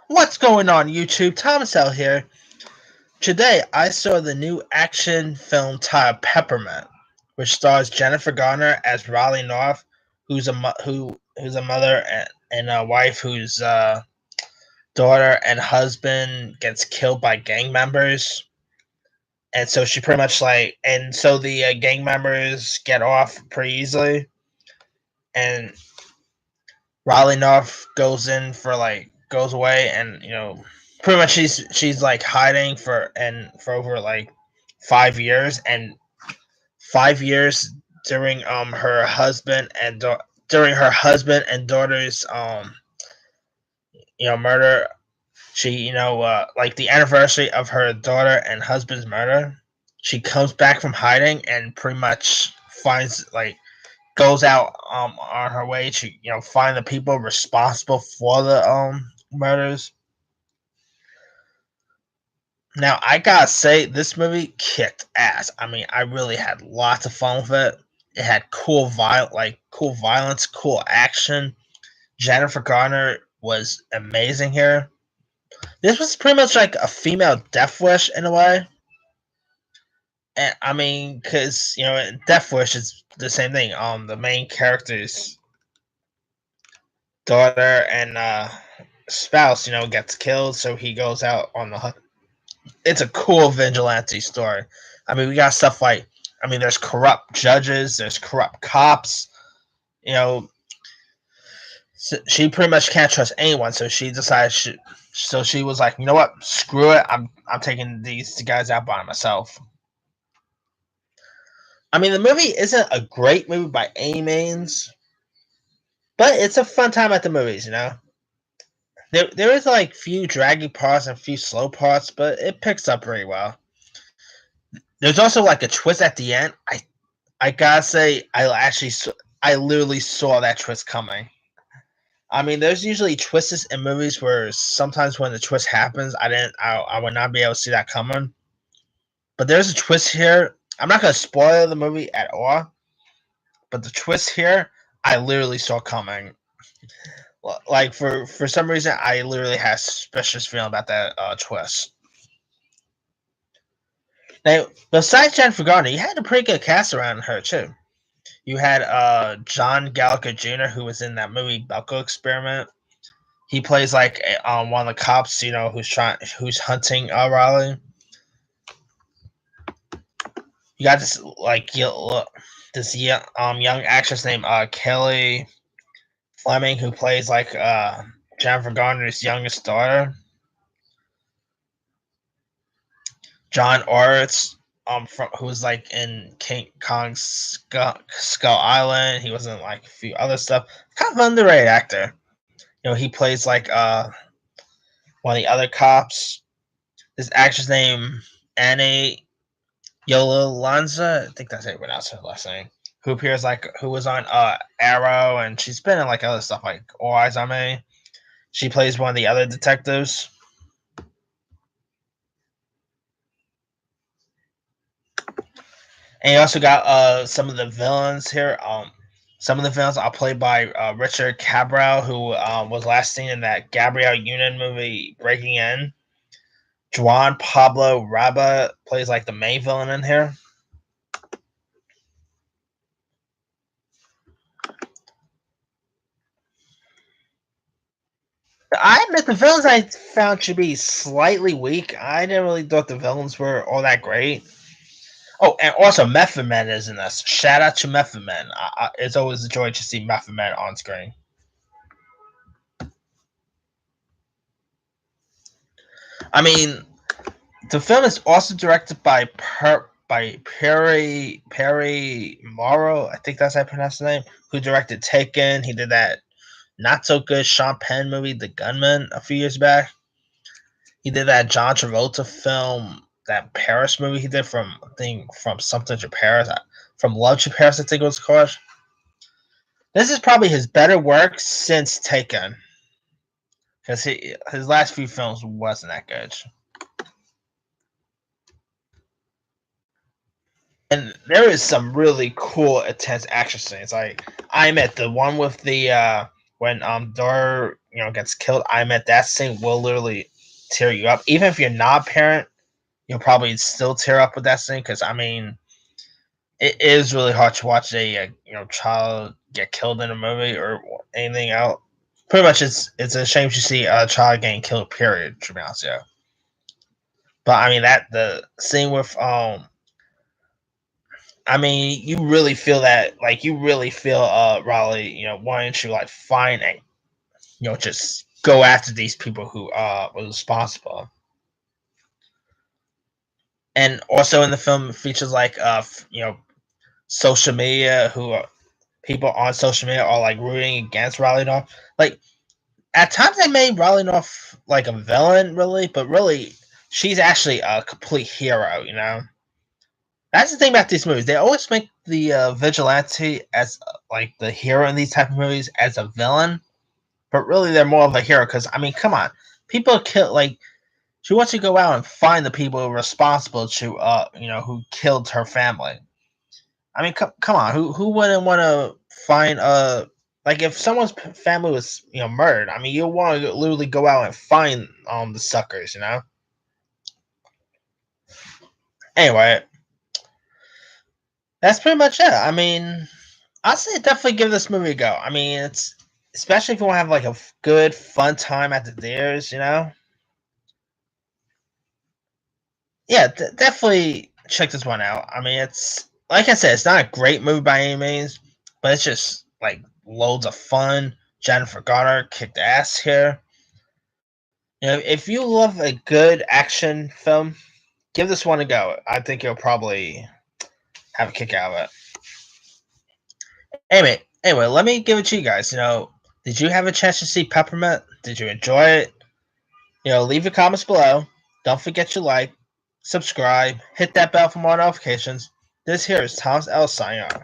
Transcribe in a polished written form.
What's going on, YouTube? Thomas out here. Today, I saw the new action film titled Peppermint, which stars Jennifer Garner as Riley North, who's a mother and a wife whose daughter and husband gets killed by gang members, and so she pretty much so the gang members get off pretty easily, and Riley North goes away, and pretty much she's like hiding for over like 5 years, and 5 years during her husband and during her husband and daughter's murder. She like the anniversary of her daughter and husband's murder, she comes back from hiding and pretty much finds like goes out on her way to find the people responsible for the murders. Now I gotta say, this movie kicked ass. I mean, I really had lots of fun with it. It had cool violence, cool action. Jennifer Garner was amazing here. This was pretty much like a female Death Wish in a way. And I mean, because Death Wish is the same thing. The main character's daughter and spouse, gets killed, so he goes out on the hunt. It's a cool vigilante story. I mean, we got stuff like, there's corrupt judges, there's corrupt cops. You know, she pretty much can't trust anyone, so she decided. She was like, you know what? Screw it. I'm taking these guys out by myself. I mean, the movie isn't a great movie by any means, but it's a fun time at the movies. There is like few draggy parts and few slow parts, but it picks up very well. There's also like a twist at the end. I gotta say, I literally saw that twist coming. I mean, there's usually twists in movies where sometimes when the twist happens, I would not be able to see that coming. But there's a twist here. I'm not gonna spoil the movie at all, but the twist here, I literally saw coming. Like for some reason, I literally had a suspicious feeling about that twist. Now, besides Jennifer Garner, you had a pretty good cast around her too. You had John Gallagher Jr., who was in that movie Belko Experiment. He plays like one of the cops, who's hunting Riley. You got this young actress named Kelly Fleming, who plays like Jennifer Garner's youngest daughter. John Oritz, who was like in King Kong's Skull Island. He was in like a few other stuff. Kind of underrated actor. He plays like one of the other cops. This actress named Annie Yolanza, I think that's how you pronounce her last name. Who was on Arrow, and she's been in like other stuff like All Eyes on Me. She plays one of the other detectives. And you also got some of the villains here. Some of the villains are played by Richard Cabral, who was last seen in that Gabrielle Union movie Breaking In. Juan Pablo Raba plays like the main villain in here. I admit the villains I found to be slightly weak. I didn't really thought the villains were all that great. Oh, and also Method Man is in this. Shout out to Method Man. It's always a joy to see Method Man on screen. I mean, the film is also directed by Perry Morrow. I think that's how I pronounce the name. Who directed Taken? He did that not so good Sean Penn movie, The Gunman, a few years back. He did that John Travolta film, that Paris movie he did from something to Paris, from Love to Paris, I think it was called. This is probably his better work since Taken, because his last few films wasn't that good. And there is some really cool, intense action scenes. I admit the one with the when gets killed, I mean that scene will literally tear you up. Even if you're not a parent, you'll probably still tear up with that scene because I mean it is really hard to watch a child get killed in a movie or anything else. Pretty much, it's a shame to see a child getting killed. Period. To be honest, yeah. But I mean that the scene with I mean you really feel that like you really feel Raleigh wanting to like find a just go after these people who were responsible. And also in the film it features like social media who are people on social media are like rooting against Riley North. Like at times they made Riley North like a villain, really, but really she's actually a complete hero. That's the thing about these movies. They always make the vigilante as like the hero in these type of movies as a villain, but really they're more of a hero because I mean, come on, people kill like she wants to go out and find the people responsible to who killed her family. I mean, come on, who wouldn't want to find like if someone's family was murdered? I mean, you want to literally go out and find the suckers. Anyway, that's pretty much it. I mean, I'd say definitely give this movie a go. I mean, it's especially if you want to have like a good fun time at the theaters. Yeah, definitely check this one out. I mean, it's like I said, it's not a great movie by any means, but it's just like loads of fun. Jennifer Garner kicked ass here. If you love a good action film, give this one a go. I think you'll probably have a kick out of it. Anyway, let me give it to you guys. Did you have a chance to see Peppermint? Did you enjoy it? Leave your comments below. Don't forget to like, subscribe, hit that bell for more notifications. This here is Thomas L. signing off.